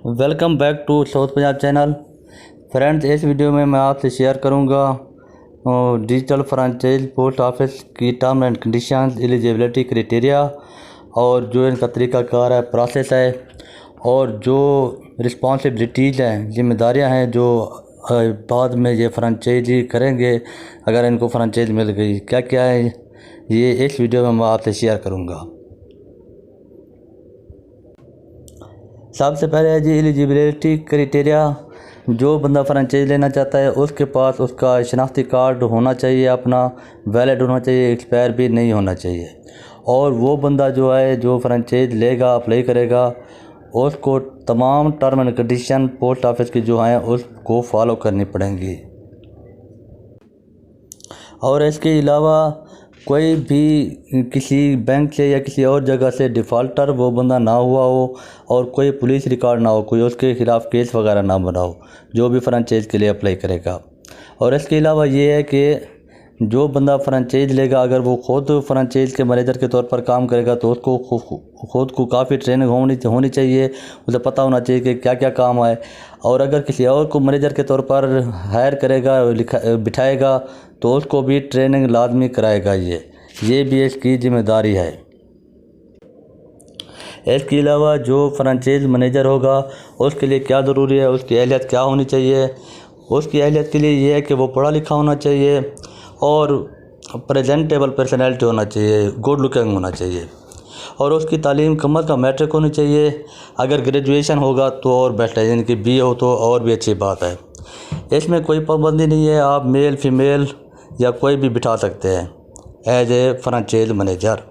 Welcome back to South Punjab channel. Friends, इस video में मैं आपसे शेयर करूंगा डिजिटल फ्रेंचाइज पोस्ट ऑफिस की term and conditions, eligibility criteria और जो इनका तरीक़ाकार है, प्रोसेस है और जो रिस्पॉन्सिबिलिटीज़ हैं, जिम्मेदारियां हैं जो बाद में ये फ्रेंचाइजी करेंगे अगर इनको फ्रेंचाइज मिल गई, क्या क्या है, ये इस वीडियो में मैं आपसे शेयर करूँगा। सबसे पहले है जी एलिजिबिलिटी क्राइटेरिया। जो बंदा फ्रेंचाइज लेना चाहता है उसके पास उसका शनाख्ती कार्ड होना चाहिए, अपना वैलिड होना चाहिए, एक्सपायर भी नहीं होना चाहिए। और वो बंदा जो है जो फ्रेंचाइज लेगा, अप्लाई करेगा, उसको तमाम term and condition post office की जो हैं उसको फॉलो करनी पड़ेंगी। और इसके अलावा कोई भी किसी बैंक से या किसी और जगह से डिफ़ॉल्टर वो बंदा ना हुआ हो और कोई पुलिस रिकॉर्ड ना हो, कोई उसके ख़िलाफ़ केस वगैरह ना बना हो जो भी फ्रेंचाइज के लिए अप्लाई करेगा। और इसके अलावा ये है कि जो बंदा फ्रेंचाइज लेगा, अगर वो ख़ुद फ्रेंचाइज के मैनेजर के तौर पर काम करेगा तो उसको ख़ुद को काफ़ी ट्रेनिंग होनी चाहिए, उसे पता होना चाहिए कि क्या क्या काम है। और अगर किसी और को मैनेजर के तौर पर हायर करेगा, बिठाएगा, तो उसको भी ट्रेनिंग लाजमी कराएगा। ये भी इसकी जिम्मेदारी है। इसके अलावा जो फ्रेंचाइज मैनेजर होगा उसके लिए क्या ज़रूरी है, उसकी अहलियत क्या होनी चाहिए। उसकी अहलियत के लिए ये है कि वो पढ़ा लिखा होना चाहिए और प्रेजेंटेबल पर्सनैलिटी होना चाहिए, गुड लुकिंग होना चाहिए और उसकी तालीम कम अज़ कम मैट्रिक होनी चाहिए। अगर ग्रेजुएशन होगा तो और बेस्ट है, यानी कि BA हो तो और भी अच्छी बात है। इसमें कोई पाबंदी नहीं है, आप मेल फीमेल या कोई भी बिठा सकते हैं एज ए फ्रेंचाइज मैनेजर।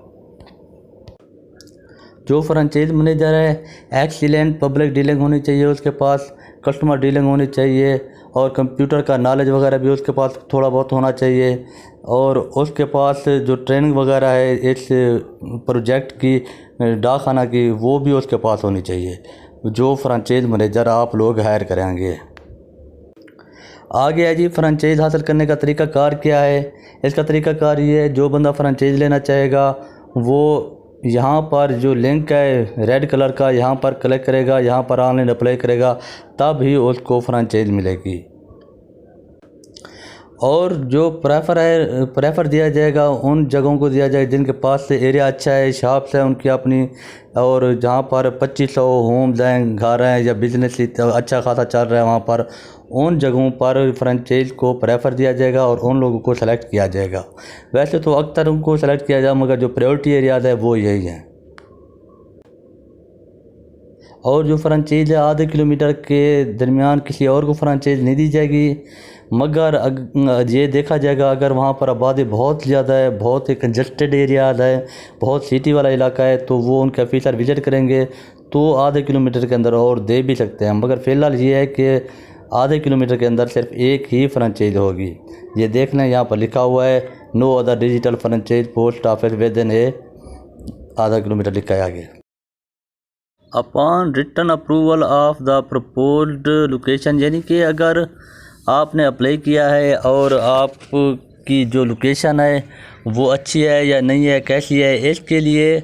जो फ्रेंचाइज मैनेजर है एक्सीलेंट पब्लिक डीलिंग होनी चाहिए उसके पास, कस्टमर डीलिंग होनी चाहिए और कंप्यूटर का नॉलेज वगैरह भी उसके पास थोड़ा बहुत होना चाहिए। और उसके पास जो ट्रेनिंग वगैरह है इस प्रोजेक्ट की, डाकखाना की, वो भी उसके पास होनी चाहिए जो फ्रेंचाइज मैनेजर आप लोग हायर करेंगे। आगे है जी फ्रेंचाइज हासिल करने का तरीक़ाकार क्या है। इसका तरीक़ाकार ये है, जो बंदा फ्रेंचाइज लेना चाहेगा वो यहाँ पर जो लिंक है रेड कलर का, यहाँ पर क्लिक करेगा, यहाँ पर ऑनलाइन अप्लाई करेगा, तब ही उसको फ्रेंचाइज मिलेगी। और जो प्रेफर दिया जाएगा उन जगहों को दिया जाएगा जिनके पास से एरिया अच्छा है, शॉप्स है उनकी अपनी, और जहाँ पर 2500 होम्स हैं, घर हैं या बिजनेस अच्छा खासा चल रहा है, वहाँ पर उन जगहों पर फ्रेंचाइज को प्रेफर दिया जाएगा और उन लोगों को सेलेक्ट किया जाएगा। वैसे तो अक्सर उनको सेलेक्ट किया जाए, मगर जो प्रायोरिटी एरियाज़ है वो यही हैं। और जो फ्रेंचाइज है आधे किलोमीटर के दरमियान किसी और को फ्रेंचाइज नहीं दी जाएगी, मगर ये देखा जाएगा अगर वहाँ पर आबादी बहुत ज़्यादा है, बहुत ही कंजस्टेड एरियाज़ है, बहुत सिटी वाला इलाका है, तो वो उनके ऑफिसर विज़िट करेंगे तो आधे किलोमीटर के अंदर और दे भी सकते हैं। मगर फ़िलहाल ये है कि आधे किलोमीटर के अंदर सिर्फ एक ही फ्रेंचाइज होगी। ये देख लें, यहाँ पर लिखा हुआ है no other digital franchise post office within a, आधा किलोमीटर लिखा है आगे। Upon written approval of the proposed location, यानी कि अगर आपने अप्लाई किया है और आपकी जो लोकेशन है वो अच्छी है या नहीं है, कैसी है, इसके लिए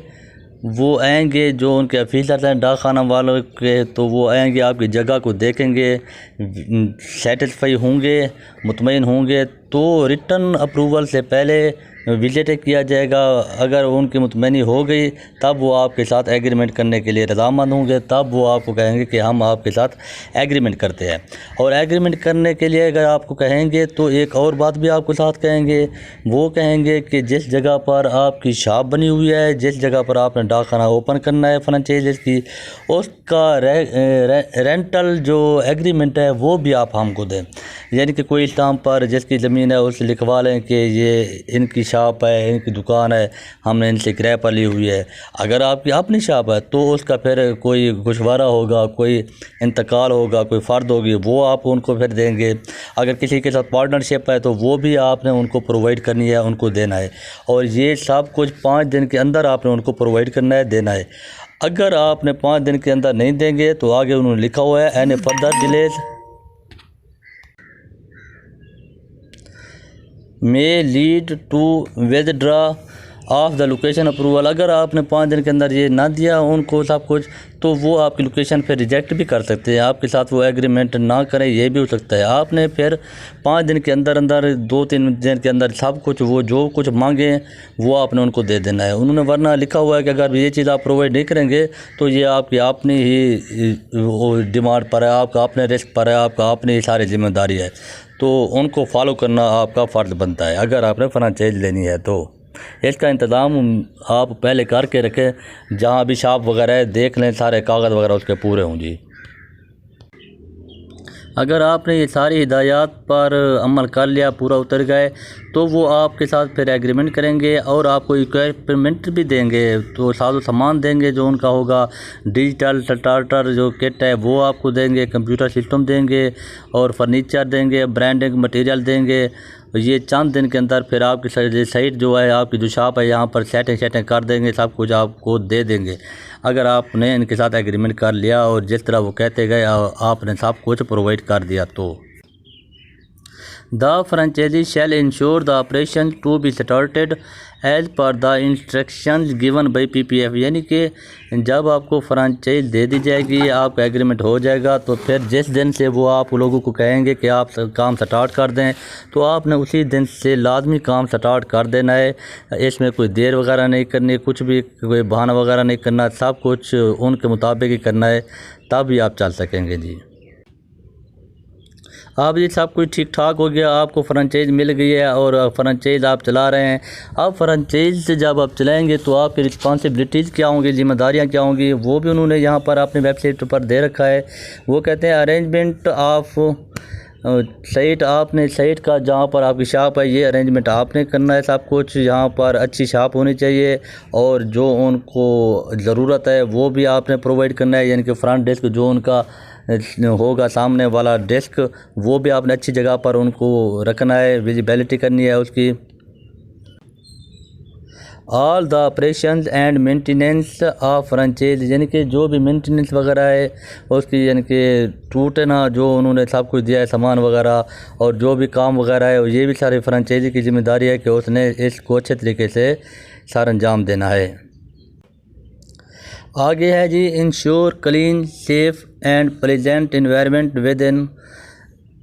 वो आएंगे जो उनके ऑफिसर हैं डाकखाना वालों के, तो वो आएंगे आपकी जगह को देखेंगे, सेटिस्फाई होंगे, मुतमईन होंगे, तो रिटन अप्रूवल से पहले विजिट किया जाएगा। अगर उनकी मुतमईनी हो गई तब वो आपके साथ एग्रीमेंट करने के लिए रज़ामंद होंगे, तब वो आपको कहेंगे कि हम आपके साथ एग्रीमेंट करते हैं। और एग्रीमेंट करने के लिए अगर आपको कहेंगे तो एक और बात भी आपको साथ कहेंगे, वो कहेंगे कि जिस जगह पर आपकी शॉप बनी हुई है, जिस जगह पर आपने डाकखाना ओपन करना है फ्रेंचाइज की, उसका रेंटल जो एग्रीमेंट है वो भी आप हमको दें। यानी कि कोई स्टाम्प पर जिसकी ज़मीन है उसे लिखवा लें कि ये इनकी शॉप है, इनकी दुकान है, हमने इनसे किराए पर ली हुई है। अगर आपकी अपनी शॉप है तो उसका फिर कोई गोशवारा होगा, कोई इंतकाल होगा, कोई फ़र्द होगी, वो आप उनको फिर देंगे। अगर किसी के साथ पार्टनरशिप है तो वो भी आपने उनको प्रोवाइड करनी है, उनको देना है। और ये सब कुछ 5 दिन के अंदर आपने उनको प्रोवाइड करना है, देना है। अगर आपने 5 दिन के अंदर नहीं देंगे तो आगे उन्होंने लिखा हुआ है any further delays may lead to withdraw of the location approval. अगर आपने 5 दिन के अंदर ये ना दिया उनको सब कुछ, तो वो आपकी लोकेशन पे रिजेक्ट भी कर सकते हैं, आपके साथ वो एग्रीमेंट ना करें, ये भी हो सकता है। आपने फिर 5 दिन के अंदर अंदर 2-3 दिन के अंदर सब कुछ वो जो कुछ मांगे वो आपने उनको दे देना है। उन्होंने वरना लिखा हुआ है कि अगर ये चीज़ आप प्रोवाइड नहीं करेंगे तो ये आपकी अपनी ही वो डिमांड पर है, आपका अपने रिस्क पर है, आपका अपनी ही सारी जिम्मेदारी है। तो उनको फॉलो करना आपका फ़र्ज़ बनता है अगर आपने फ्रेंचाइज लेनी है। तो इसका इंतज़ाम आप पहले करके रखें, जहाँ भी शॉप वगैरह है देख लें सारे कागज़ वगैरह उसके पूरे हों जी। अगर आपने ये सारी हिदायत पर अमल कर लिया, पूरा उतर गए, तो वो आपके साथ फिर एग्रीमेंट करेंगे और आपको इक्विपमेंट भी देंगे, तो साजो सामान देंगे जो उनका होगा। डिजिटल स्टार्टर जो किट है वो आपको देंगे, कंप्यूटर सिस्टम देंगे और फर्नीचर देंगे, ब्रांडिंग मटेरियल देंगे। ये चंद दिन के अंदर फिर आपकी साइट जो है, आपकी जो शॉप है, यहाँ पर सेटिंग कर देंगे, सब कुछ आपको दे देंगे। अगर आपने इनके साथ एग्रीमेंट कर लिया और जिस तरह वो कहते गए आपने सब कुछ प्रोवाइड कर दिया, तो the franchisee shall ensure the operation to be started as per the instructions given by PPF। यानी कि जब आपको फ्रेंचाइज दे दी जाएगी, आपका एग्रीमेंट हो जाएगा, तो फिर जिस दिन से वो आप लोगों को कहेंगे कि आप काम स्टार्ट कर दें, तो आपने उसी दिन से लाजमी काम स्टार्ट कर देना है। इसमें कोई देर वगैरह नहीं करनी, कुछ भी कोई बहाना वगैरह नहीं करना, सब कुछ उनके मुताबिक ही करना है, तब ही आप चल सकेंगे जी। अब ये सब कुछ ठीक ठाक हो गया, आपको फ्रेंचाइज मिल गई है और फ्रेंचाइज आप चला रहे हैं। अब फ्रेंचाइज से जब आप चलाएंगे तो आपकी रिस्पॉन्सिबिलिटीज़ क्या होंगी, जिम्मेदारियां क्या होंगी, वो भी उन्होंने यहाँ पर अपनी वेबसाइट पर दे रखा है। वो कहते हैं अरेंजमेंट ऑफ साइट, आपने साइट का जहाँ पर आपकी शॉप है ये अरेंजमेंट आपने करना है सब कुछ। यहाँ पर अच्छी शॉप होनी चाहिए और जो उनको ज़रूरत है वो भी आपने प्रोवाइड करना है, यानी कि फ्रंट डेस्क जो उनका होगा, सामने वाला डेस्क, वो भी आपने अच्छी जगह पर उनको रखना है, विजिबिलिटी करनी है उसकी। All the operations and maintenance of franchise, यानी कि जो भी मेंटेनेंस वगैरह है उसकी, यानी कि टूटे ना, जो उन्होंने सब कुछ दिया है सामान वगैरह और जो भी काम वगैरह है, ये भी सारे फ्रेंचाइजी की जिम्मेदारी है कि उसने इसको अच्छे तरीके से सारा अंजाम देना है। आगे है जी, ensure clean safe and pleasant environment within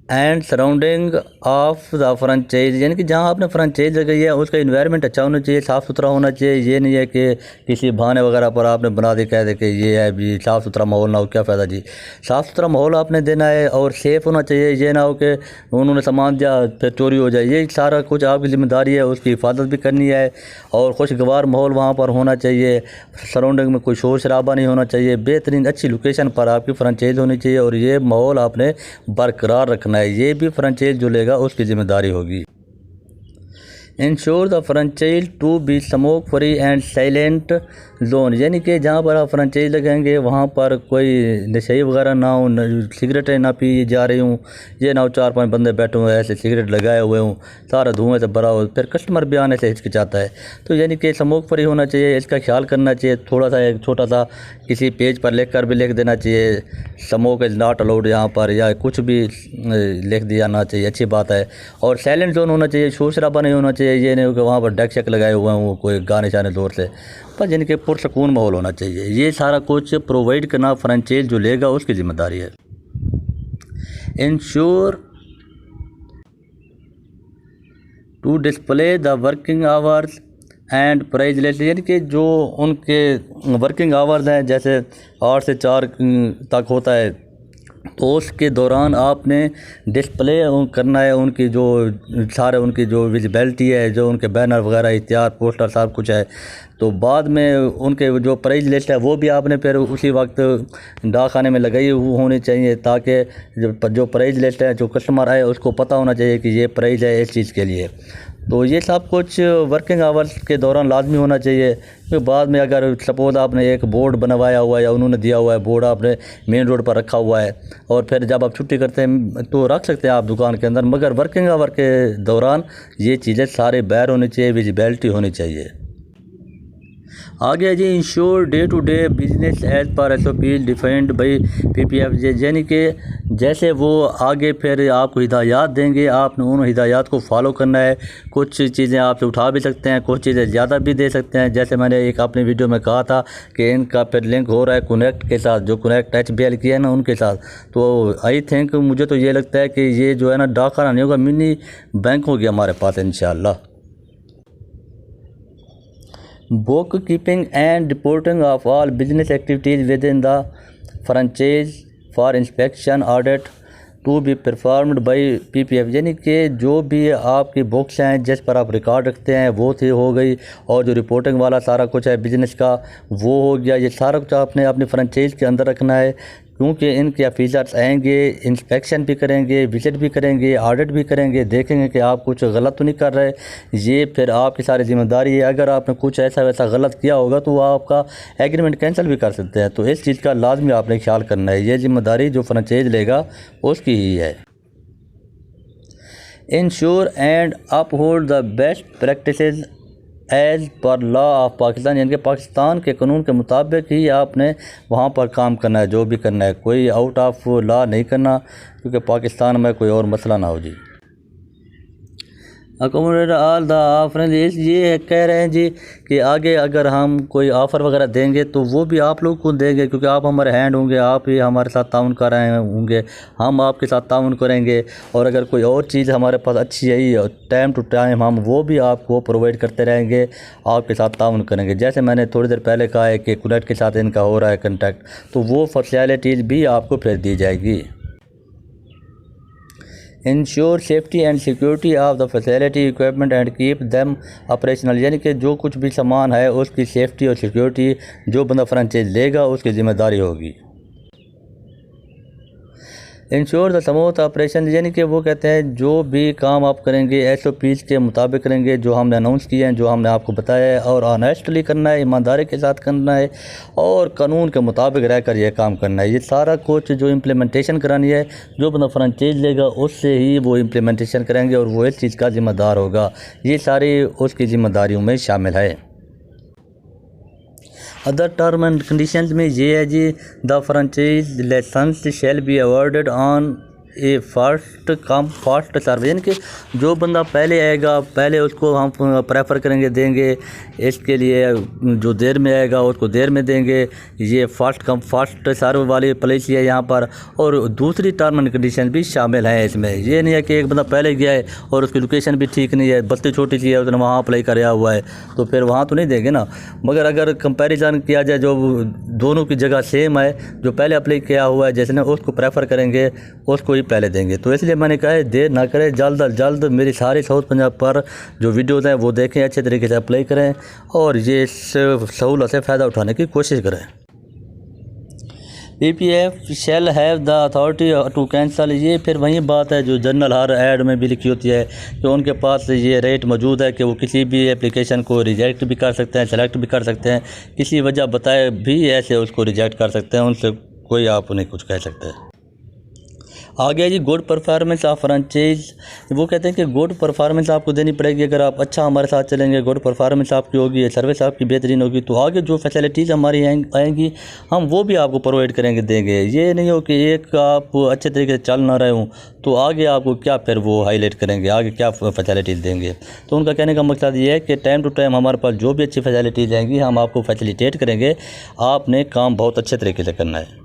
and surrounding of the franchise, यानी कि जहाँ आपने फ्रेंचाइज लगाई है उसका इन्वायरमेंट अच्छा होना चाहिए, साफ़ सुथरा होना चाहिए। ये नहीं है कि किसी बहाने वगैरह पर आपने बना दे कह दे कि ये है भी साफ़ सुथरा माहौल ना हो, क्या फ़ायदा जी। साफ़ सुथरा माहौल आपने देना है और सेफ़ होना चाहिए। ये ना हो कि उन्होंने सामान दिया फिर चोरी हो जाए, ये सारा कुछ आपकी जिम्मेदारी है, उसकी हिफाजत भी करनी है। और खुशगवार माहौल वहाँ पर होना चाहिए, सराउंडिंग में कोई शोर शराबा नहीं होना चाहिए, बेहतरीन अच्छी लोकेशन पर आपकी फ्रेंचाइज होनी चाहिए और ये माहौल आपने बरकरार रखना है, ये भी फ्रेंचाइज जो लेगा उसकी जिम्मेदारी होगी। Ensure the franchise to be smoke free and silent zone, यानी कि जहाँ पर आप फ्रेंचाइज लगाएंगे वहाँ पर कोई नशे वगैरह ना हो, सिगरेटें ना पी जा रही हूँ, ये ना हो 4-5 बंदे बैठे हुए ऐसे सिगरेट लगाए हुए हूँ, सारा धुएं से भरा हो, फिर कस्टमर भी आने से हिचकिचाता है। तो यानी कि स्मोक फ्री होना चाहिए, इसका ख्याल करना चाहिए। थोड़ा सा एक छोटा सा किसी पेज पर लिख कर भी लिख देना चाहिए स्मोक इज़ नॉट अलाउड यहाँ पर, या कुछ भी लिख दिया ना चाहिए, अच्छी बात है। और साइलेंट जोन होना चाहिए, शोर शराबा नहीं होना चाहिए, ये नहीं हो कि वहाँ पर डेक शेक लगाए हुए हों कोई गाने शाने ज़ोर से, पर यानी कि पुरसकून माहौल होना चाहिए। ये सारा कुछ प्रोवाइड करना फ्रेंचाइज जो लेगा उसकी ज़िम्मेदारी है। Ensure to display the working hours and price list, यानी कि जो उनके वर्किंग आवर्स हैं जैसे 8 से 4 तक होता है, तो उसके दौरान आपने डिस्प्ले करना है उनकी जो सारे उनकी जो विजिबिलिटी है, जो उनके बैनर वगैरह इश्तिहार पोस्टर सब कुछ है। तो बाद में उनके जो प्राइस लिस्ट है वो भी आपने फिर उसी वक्त डाकखाने में लगाई होनी चाहिए, ताकि जो प्राइस लिस्ट है जो कस्टमर आए उसको पता होना चाहिए कि ये प्राइस है इस चीज़ के लिए। तो ये सब कुछ वर्किंग आवर्स के दौरान लाजमी होना चाहिए। फिर बाद में अगर सपोज़ आपने एक बोर्ड बनवाया हुआ है या उन्होंने दिया हुआ है बोर्ड, आपने मेन रोड पर रखा हुआ है और फिर जब आप छुट्टी करते हैं तो रख सकते हैं आप दुकान के अंदर, मगर वर्किंग आवर के दौरान ये चीज़ें सारे बाहर होनी चाहिए, विजिबिलिटी होनी चाहिए। आगे जी ensure day to day business as per SOP defined by PPF, यानी कि जैसे वो आगे फिर आपको हिदायत देंगे, आपने उन हिदायत को फॉलो करना है। कुछ चीज़ें आपसे उठा भी सकते हैं, कुछ चीज़ें ज़्यादा भी दे सकते हैं। जैसे मैंने एक अपनी वीडियो में कहा था कि इनका फिर लिंक हो रहा है कनेक्ट के साथ, जो कनेक्ट HBL किया है ना उनके साथ। तो आई थिंक मुझे तो ये लगता है कि ये जो है ना डाकखाना नहीं होगा, मिनी बैंक होगी हमारे पास इंशाल्लाह। Book keeping and reporting of all business activities within the franchise for inspection audit to be performed by PPF, यानी कि जो भी आपकी बुक्स हैं जिस पर आप रिकॉर्ड रखते हैं वो थी हो गई, और जो रिपोर्टिंग वाला सारा कुछ है बिज़नेस का वो हो गया। ये सारा कुछ आपने अपनी फ्रेंचाइज के अंदर रखना है, क्योंकि इनके ऑफिसर्स आएंगे, इंस्पेक्शन भी करेंगे, विजिट भी करेंगे, ऑडिट भी करेंगे, देखेंगे कि आप कुछ गलत तो नहीं कर रहे। ये फिर आपकी सारी जिम्मेदारी है। अगर आपने कुछ ऐसा वैसा गलत किया होगा तो वो आपका एग्रीमेंट कैंसिल भी कर सकते हैं। तो इस चीज़ का लाजमी आपने ख्याल करना है। ये जिम्मेदारी जो फ्रेंचाइज लेगा उसकी ही है। Ensure and uphold the best practices as per law of Pakistan, यानी कि पाकिस्तान के कानून के मुताबिक ही आपने वहाँ पर काम करना है, जो भी करना है। कोई आउट ऑफ लॉ नहीं करना, क्योंकि पाकिस्तान में कोई और मसला ना हो जी। अकोमोडेट ऑल द ऑफर, ये कह रहे हैं जी कि आगे अगर हम कोई ऑफ़र वगैरह देंगे तो वो भी आप लोग को देंगे, क्योंकि आप हमारे हैंड होंगे, आप ही हमारे साथ ताउन कर रहे होंगे, हम आपके साथ ताउन करेंगे। और अगर कोई और चीज़ हमारे पास अच्छी आई टाइम टू टाइम हम वो भी आपको प्रोवाइड करते रहेंगे, आपके साथ ताउन करेंगे। जैसे मैंने थोड़ी देर पहले कहा है कि कुनेक्ट के साथ इनका हो रहा है कंटेक्ट, तो वो फैसिलिटीज़ भी आपको फिर दी जाएगी। Ensure safety and security of the facility equipment and keep them operational, यानी कि जो कुछ भी सामान है उसकी सेफ्टी और सिक्योरिटी जो बंदा फ्रेंचाइज लेगा उसकी ज़िम्मेदारी होगी। इंश्योर द स्मूथ ऑपरेशन, यानी कि वो कहते हैं जो भी काम आप करेंगे SOPs के मुताबिक करेंगे, जो हमने अनाउंस किए हैं, जो हमने आपको बताया है, और ऑनेस्टली करना है, ईमानदारी के साथ करना है, और कानून के मुताबिक रहकर यह काम करना है। ये सारा कुछ जो इम्प्लीमेंटेशन करानी है, जो बंदा फ्रेंचाइज लेगा उससे ही वो इम्प्लीमेंटेशन करेंगे और वो इस चीज़ का ज़िम्मेदार होगा। ये सारी उसकी ज़िम्मेदारियों में शामिल है। अदर टर्म एंड कंडीशंस में ये है जी, the franchise licence shall be awarded on a first come first serve, यानी कि जो बंदा पहले आएगा पहले उसको हम प्रेफर करेंगे, देंगे। इसके लिए जो देर में आएगा उसको देर में देंगे। ये फर्स्ट कम फर्स्ट सर्व वाली पॉलिसी है यहाँ पर। और दूसरी टर्म एंड कंडीशन भी शामिल हैं इसमें। ये नहीं है कि एक बंदा पहले गया है और उसकी लोकेशन भी ठीक नहीं है, बस्ती छोटी सी है, उसने वहाँ अप्लाई कराया हुआ है, तो फिर वहाँ तो नहीं देंगे ना। मगर अगर कंपैरिजन किया जाए जो दोनों की जगह सेम है, जो पहले अप्लाई किया हुआ है जिसने उसको प्रेफर करेंगे, उसको पहले देंगे। तो इसलिए मैंने कहा है देर ना करें, जल्द अज जल्द मेरी सारी साउथ पंजाब पर जो वीडियोज़ हैं वो देखें, अच्छे तरीके से अप्लाई करें और ये सहूलत से फ़ायदा उठाने की कोशिश करें। PPF shall have the authority to cancel, ये फिर वही बात है जो जनरल हर ऐड में भी लिखी होती है कि उनके पास ये रेट मौजूद है कि वो किसी भी एप्लीकेशन को रिजेक्ट भी कर सकते हैं, सेलेक्ट भी कर सकते हैं, किसी वजह बताए भी ऐसे उसको रिजेक्ट कर सकते हैं, उनसे कोई आप उन्हें कुछ कह सकते हैं। आगे जी गुड परफॉर्मेंस ऑफ फ्रेंचाइज, वो कहते हैं कि गुड परफॉर्मेंस आपको देनी पड़ेगी। अगर आप अच्छा हमारे साथ चलेंगे, गुड परफॉर्मेंस आपकी होगी, सर्विस आपकी बेहतरीन होगी, तो आगे जो फैसिलिटीज़ हमारी आएंगी हम वो भी आपको प्रोवाइड करेंगे, देंगे। ये नहीं हो कि एक आप अच्छे तरीके से चल ना रहे हों तो आगे आपको क्या फिर वो हाईलाइट करेंगे, आगे क्या फैसिलिटीज़ देंगे। तो उनका कहने का मकसद ये है कि टाइम टू टाइम हमारे पास जो भी अच्छी फैसिलिटीज़ आएंगी हम आपको फैसिलिटेट करेंगे, आपने काम बहुत अच्छे तरीके से करना है।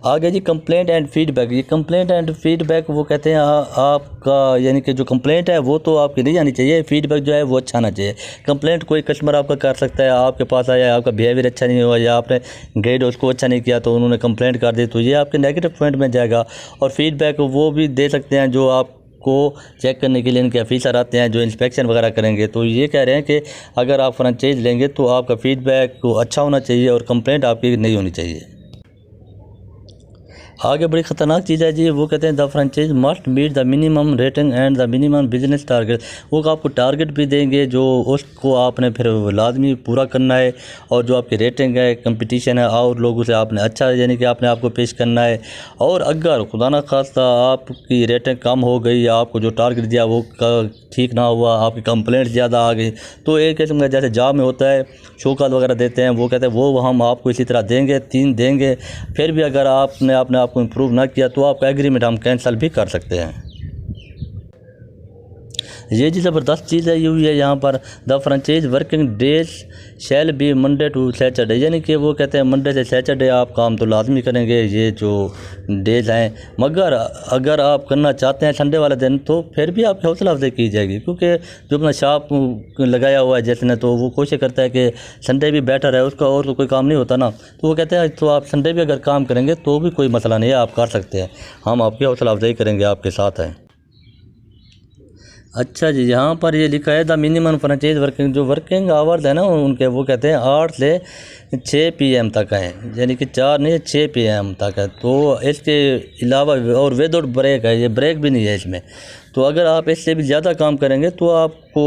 आगे जी कंप्लेंट एंड फीडबैक, ये कंप्लेंट एंड फीडबैक वो कहते हैं आपका, यानी कि जो कंप्लेंट है वो तो आपकी नहीं आनी चाहिए, फीडबैक जो है वो अच्छा आना चाहिए। कंप्लेंट कोई कस्टमर आपका कर सकता है, आपके पास आया, आपका बिहेवियर अच्छा नहीं हुआ या आपने गाइड उसको अच्छा नहीं किया तो उन्होंने कंप्लेंट कर दी, तो ये आपके नेगेटिव पॉइंट में जाएगा। और फीडबैक वो भी दे सकते हैं जो आप को चेक करने के लिए इनके ऑफिसर आते हैं जो इंस्पेक्शन वगैरह करेंगे। तो ये कह रहे हैं कि अगर आप फ्रेंचाइज लेंगे तो आपका फीडबैक अच्छा होना चाहिए और कंप्लेंट आपकी नहीं होनी चाहिए। आगे बड़ी ख़तरनाक चीज़ है जी, वो कहते हैं the franchise must meet the minimum rating and the minimum business target. वो आपको टारगेट भी देंगे जो उसको आपने फिर लाजमी पूरा करना है, और जो आपकी रेटिंग है, कंपटीशन है और लोगों से आपने अच्छा यानी कि आपने आपको पेश करना है। और अगर खुदा न खास्ता आपकी रेटिंग कम हो गई या आपको जो टारगेट दिया वो ठीक ना हुआ, आपकी कंप्लेंट ज़्यादा आ गई, तो एक किस्म का जैसे जॉब में होता है शौकात वगैरह देते हैं, वो कहते हैं वो हम आपको इसी तरह देंगे 3 देंगे, फिर भी अगर आपने अपने आप को इम्प्रूव ना किया तो आपका एग्रीमेंट हम कैंसिल भी कर सकते हैं। ये जी ज़बरदस्त चीज़ है, यूँ है यहाँ पर the franchise working days shall be Monday to Saturday, यानी कि वो कहते हैं मंडे से सैटरडे आप काम तो लाजमी करेंगे, ये जो डेज हैं। मगर अगर आप करना चाहते हैं संडे वाले दिन तो फिर भी आपकी हौसला अफजाई की जाएगी, क्योंकि जो अपना शॉप लगाया हुआ है जिसने, तो वो कोशिश करता है कि संडे भी बेटर है उसका, और तो कोई काम नहीं होता ना, तो वो कहते हैं तो आप संडे भी अगर काम करेंगे तो भी कोई मसला नहीं है, आप कर सकते हैं, हम आपकी हौसला अफजाई करेंगे, आपके साथ हैं। अच्छा जी, यहाँ पर ये लिखा है द मिनिमम फ्रेंचाइज वर्किंग, जो वर्किंग आवर्स है ना उनके, वो कहते हैं 8 से 6 PM तक हैं, यानी कि 4 नहीं 6 PM तक है। तो इसके अलावा और विदाउट ब्रेक है, ये ब्रेक भी नहीं है इसमें। तो अगर आप इससे भी ज़्यादा काम करेंगे तो आपको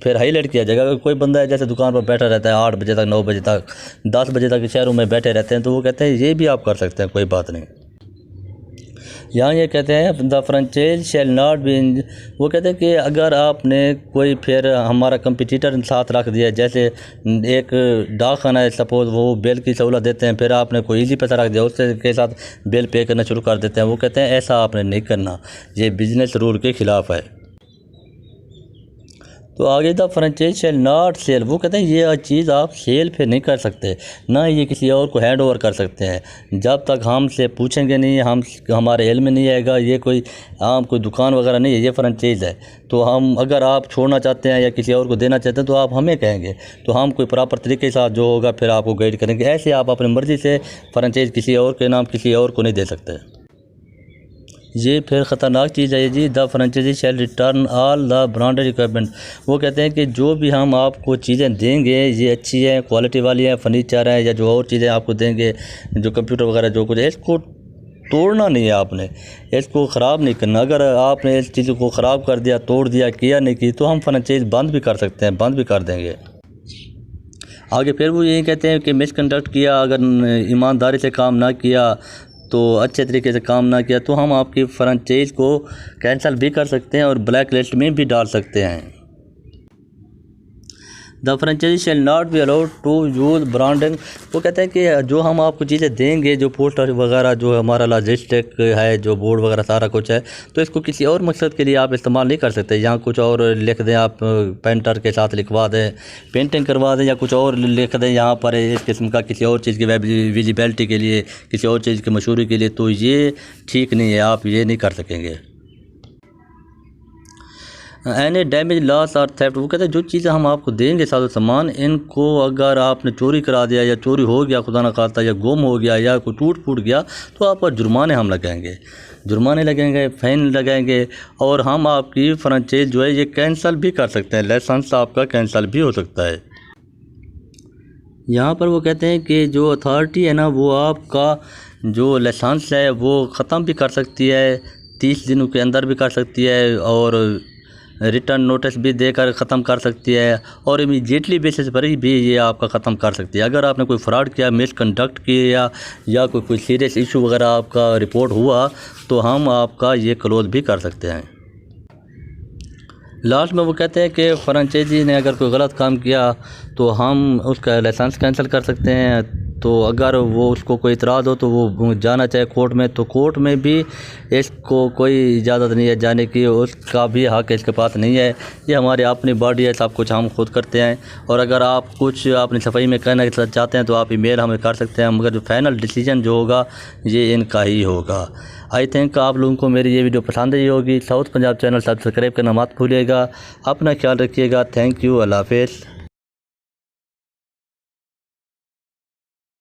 फिर हाईलाइट किया जाएगा। अगर कोई बंदा है जैसे दुकान पर बैठा रहता है 8 बजे तक, 9 बजे तक, 10 बजे तक शहरों में बैठे रहते हैं, तो वो कहते हैं ये भी आप कर सकते हैं, कोई बात नहीं। यहाँ ये कहते हैं the franchise shall not B, वो कहते हैं कि अगर आपने कोई फिर हमारा कंपटीटर साथ रख दिया, जैसे एक डाक खाना है सपोज़, वो बिल की सहूलत देते हैं, फिर आपने कोई इजी पैसा रख दिया उससे के साथ बिल पे करना शुरू कर देते हैं, वो कहते हैं ऐसा आपने नहीं करना, ये बिजनेस रूल के ख़िलाफ़ है। तो आगे the franchise shall not sell, वो कहते हैं ये चीज़ आप सेल फिर नहीं कर सकते, ना ये किसी और को हैंड ओवर कर सकते हैं, जब तक हमसे पूछेंगे नहीं, हमारे इल्म में नहीं आएगा। ये कोई आम कोई दुकान वगैरह नहीं है, ये फ्रेंचाइज है। तो हम अगर आप छोड़ना चाहते हैं या किसी और को देना चाहते हैं तो आप हमें कहेंगे, तो हम कोई प्रॉपर तरीके के साथ जो होगा फिर आपको गाइड करेंगे। ऐसे आप अपनी मर्ज़ी से फ्रेंचाइज किसी और के नाम किसी और को नहीं दे सकते। ये फिर ख़तरनाक चीज़ है जी, the franchisee shall return all the branded equipment, वो कहते हैं कि जो भी हम आपको चीज़ें देंगे ये अच्छी हैं, क्वालिटी वाली हैं, फर्नीचर है या जो और चीज़ें आपको देंगे, जो कंप्यूटर वगैरह जो कुछ है, इसको तोड़ना नहीं है आपने, इसको ख़राब नहीं करना। अगर आपने इस चीज़ को ख़राब कर दिया, तोड़ दिया, किया नहीं की, तो हम फ्रेंचाइज बंद भी कर सकते हैं, बंद भी कर देंगे। आगे फिर वो यही कहते हैं कि मिसकंडक्ट किया, अगर ईमानदारी से काम ना किया, तो अच्छे तरीके से काम ना किया, तो हम आपकी फ्रेंचाइज को कैंसिल भी कर सकते हैं और ब्लैक लिस्ट में भी डाल सकते हैं। The franchisee shall not be allowed to use branding, वो कहते हैं कि जो हम आपको चीज़ें देंगे, जो पोस्टर वगैरह, जो हमारा लॉजिस्टिक है, जो बोर्ड वगैरह सारा कुछ है, तो इसको किसी और मकसद के लिए आप इस्तेमाल नहीं कर सकते। यहाँ कुछ और लिख दें, आप पेंटर के साथ लिखवा दें, पेंटिंग करवा दें, या कुछ और लिख दें यहाँ पर इस किस्म का किसी और चीज़ की विजिबिलिटी के लिए, किसी और चीज़ की मशहूरी के लिए, तो ये ठीक नहीं है, आप ये नहीं कर सकेंगे। एनी डैमेज लॉस और थेफ्ट, वो कहते हैं जो चीज़ें हम आपको देंगे साजो सामान, इनको अगर आपने चोरी करा दिया या चोरी हो गया खुदा न खास्ता, या गुम हो गया या कोई टूट फूट गया, तो आप पर जुर्माने हम लगाएंगे, जुर्माने लगेंगे, फ़ाइन लगाएंगे, और हम आपकी फ्रेंचाइज जो है ये कैंसिल भी कर सकते हैं, लाइसेंस आपका कैंसिल भी हो सकता है। यहाँ पर वो कहते हैं कि जो अथॉरिटी है ना, वो आपका जो लाइसेंस है वो ख़त्म भी कर सकती है, 30 दिनों के अंदर भी कर सकती है, और रिटर्न नोटिस भी देकर ख़त्म कर सकती है, और इमीडिएटली बेसिस पर ही भी ये आपका ख़त्म कर सकती है। अगर आपने कोई फ्रॉड किया, मिसकंडक्ट किया, या कोई सीरियस इशू वगैरह आपका रिपोर्ट हुआ, तो हम आपका ये क्लोज भी कर सकते हैं। लास्ट में वो कहते हैं कि फ्रेंचाइजी ने अगर कोई गलत काम किया तो हम उसका लाइसेंस कैंसिल कर सकते हैं। तो अगर वो उसको कोई इतराज़ हो तो वो जाना चाहे कोर्ट में, तो कोर्ट में भी इसको कोई इजाज़त नहीं है जाने की, उसका भी हक़ इसके पास नहीं है। ये हमारी अपनी बॉडी है, सब कुछ हम खुद करते हैं। और अगर आप कुछ अपनी सफाई में कहना चाहते हैं तो आप ईमेल हमें कर सकते हैं, मगर जो फाइनल डिसीजन जो होगा ये इनका ही होगा। आई थिंक आप लोगों को मेरी ये वीडियो पसंद आई होगी। साउथ पंजाब चैनल सब्सक्राइब करना मत भूलिएगा। अपना ख्याल रखिएगा। Thank you. अल्लाह हाफ़िज़।